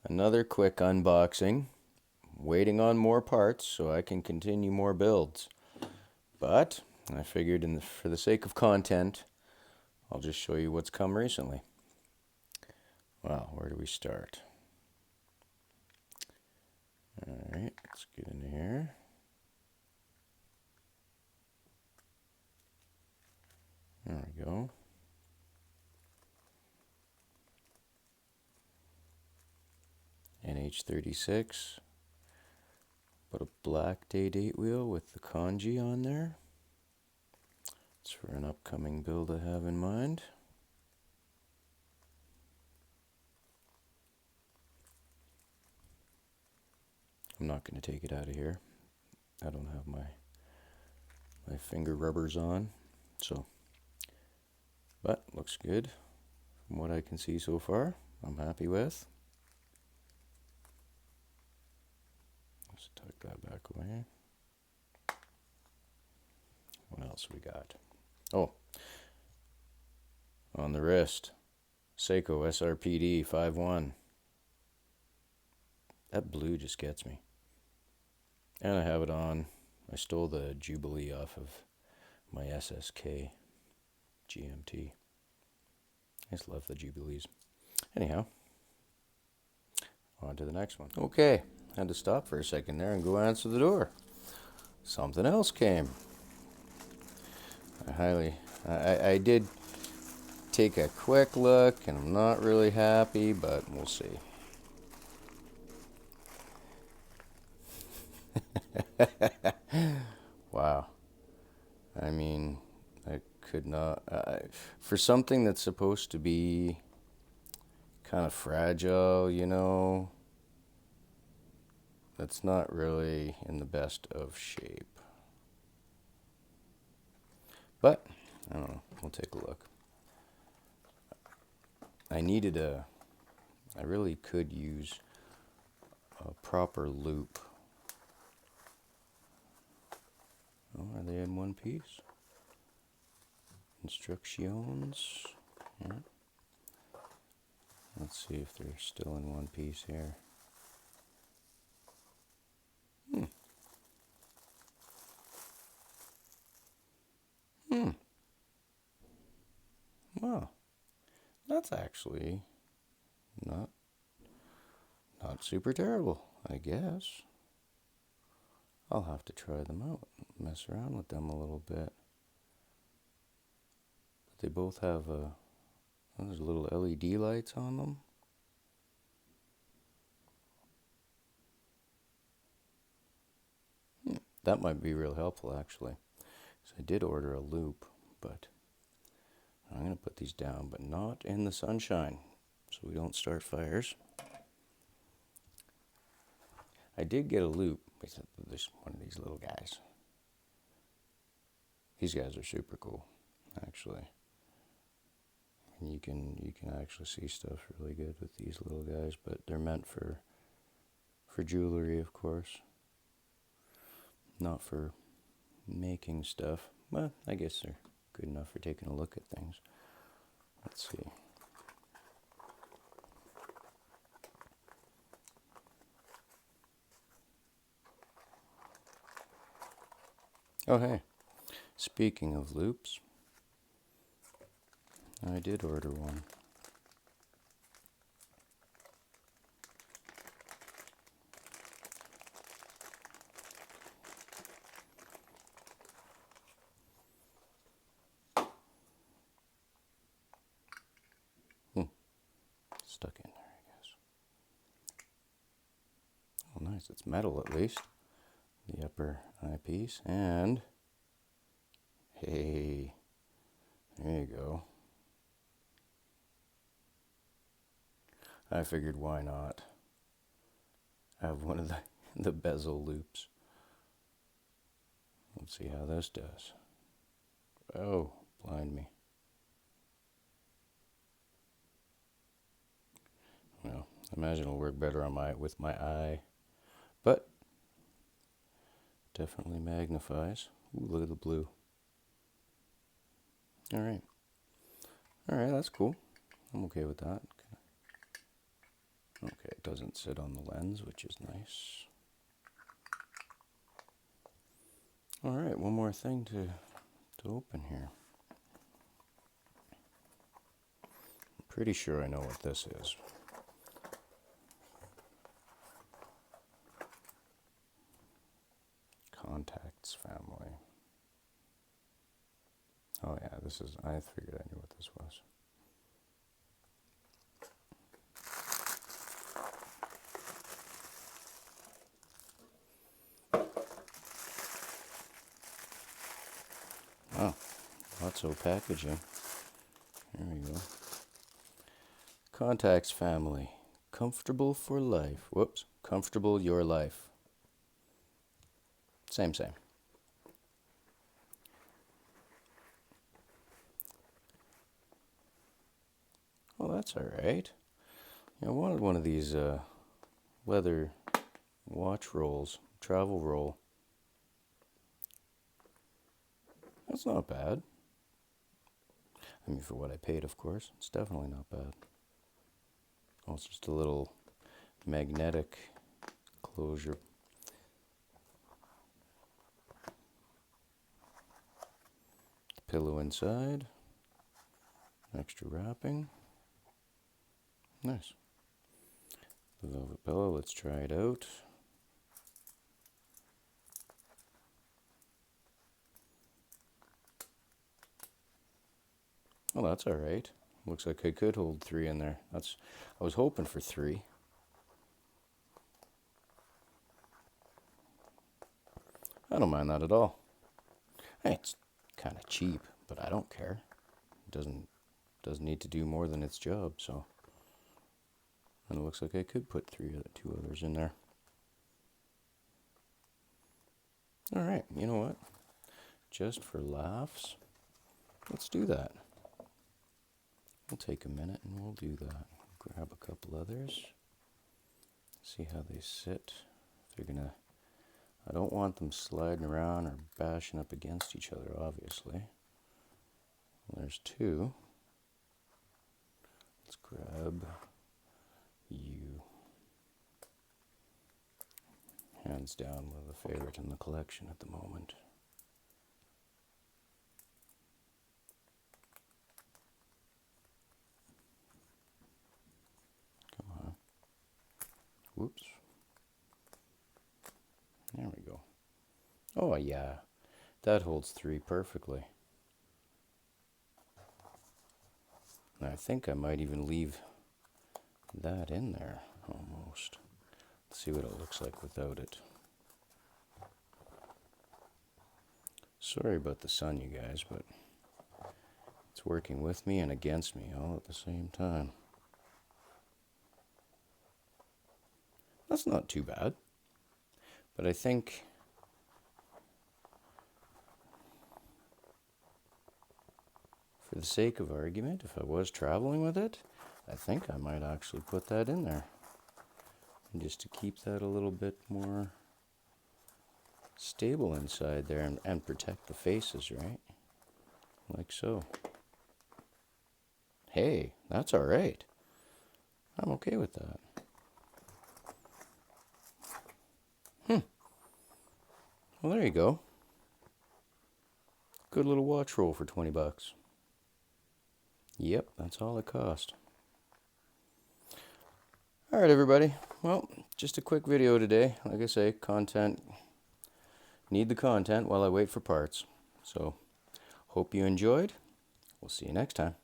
Another quick unboxing. Waiting on more parts so I can continue more builds. But I figured for the sake of content, I'll just show you what's come recently. Wow, where do we start? Alright, let's get into here. There we go. NH36. Put a black day-date wheel with the kanji on there. It's for an upcoming build I have in mind. I'm not going to take it out of here. I don't have my finger rubbers on, so. But looks good from what I can see so far. I'm happy with. Let's tuck that back away. What else we got? Oh, on the wrist, Seiko SRPD 5.1. That blue just gets me. And I have it on. I stole the Jubilee off of my SSK GMT. I just love the Jubilees. Anyhow, on to the next one. Okay, had to stop for a second there and go answer the door. Something else came. I did take a quick look, and I'm not really happy, but we'll see. Wow. I mean, I could not... for something that's supposed to be kind of fragile, you know, that's not really in the best of shape. But, I don't know, we'll take a look. I really could use a proper loop. Oh, are they in one piece? Instructions. Yeah. Let's see if they're still in one piece here. Wow. That's actually not super terrible, I guess. I'll have to try them out, mess around with them a little bit. But they both have there's little LED lights on them. That might be real helpful, actually. So I did order a loop, but I'm going to put these down, but not in the sunshine, so we don't start fires. I did get a loop. There's one of these little guys. These guys are super cool, actually. And you can actually see stuff really good with these little guys, but they're meant for jewelry, of course. Not for making stuff. Well, I guess they're good enough for taking a look at things. Let's see. Oh, hey. Speaking of loops, I did order one. Stuck in there, I guess. Oh, nice. It's metal, at least. The upper eyepiece. And, hey, there you go. I figured, why not have one of the bezel loops. Let's see how this does. Oh, blind me. Well, I imagine it'll work better on with my eye, but definitely magnifies. Ooh, look at the blue. All right, that's cool. I'm okay with that. Okay, it doesn't sit on the lens, which is nice. All right, one more thing to open here. I'm pretty sure I know what this is. Contacts family. Oh yeah, this is, I figured I knew what this was. Oh, lots of packaging. There we go. Contacts family. Comfortable for life. Whoops. Comfortable your life. Same. Well, that's all right. I wanted one of these leather watch rolls, travel roll. That's not bad. I mean, for what I paid, of course. It's definitely not bad. Oh, it's just a little magnetic closure. Pillow inside. Extra wrapping. Nice. The velvet pillow, let's try it out. Well, that's all right. Looks like I could hold 3 in there. I was hoping for 3. I don't mind that at all. Hey, it's kind of cheap, but I don't care. It doesn't need to do more than its job, so. And it looks like I could put 2 others in there. All right, you know what? Just for laughs, let's do that. We'll take a minute and we'll do that. Grab a couple others. See how they sit. If they're gonna, I don't want them sliding around or bashing up against each other, obviously. There's 2. Let's grab you. Hands down with a favorite in the collection at the moment. Come on. Whoops. There we go. Oh yeah, that holds 3 perfectly. And I think I might even leave that in there, almost. Let's see what it looks like without it. Sorry about the sun, you guys, but it's working with me and against me all at the same time. That's not too bad. But I think for the sake of argument, if I was traveling with it, I think I might actually put that in there. And just to keep that a little bit more stable inside there and protect the faces, right? Like so. Hey, that's all right. I'm okay with that. Well, there you go. Good little watch roll for 20 bucks. Yep, that's all it cost. All right, everybody. Well, just a quick video today. Like I say, content. Need the content while I wait for parts. So, hope you enjoyed. We'll see you next time.